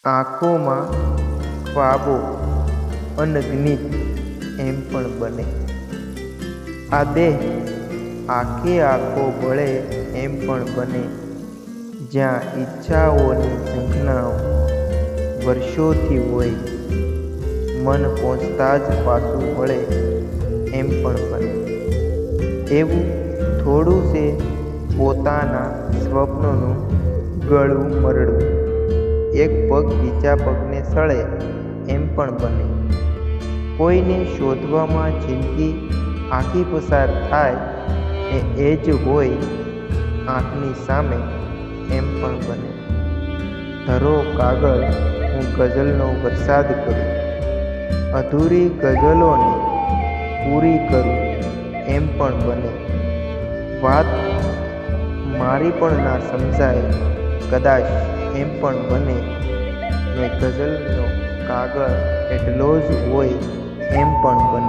આંખોમાં ખ્વાબો અનગિનત એમ પણ બને. આ દેહ આખે આખો બળે એમ પણ બને. જ્યાં ઈચ્છાઓની ઝંખનાઓ વર્ષોથી હોય, મન પહોંચતા જ પાછું વળે એમ પણ બને. એવું થોડું છે પોતાના સ્વપ્નોનું ગળું મરડું, એક પગ બીજા પગને સળે એમ પણ બને. કોઈને શોધવામાં જિંદગી આખી પસાર થાય ને એ જ હોય આંખની સામે એમ પણ બને. ધરો કાગળ, હું ગઝલનો વરસાદ કરું, અધૂરી ગઝલોને પૂરી કરું એમ પણ બને. વાત મારી પણ ના સમજાય કદાચ એમ પણ બને ને ગઝલનો કાગળ એટલો જ હોય એમ પણ બને.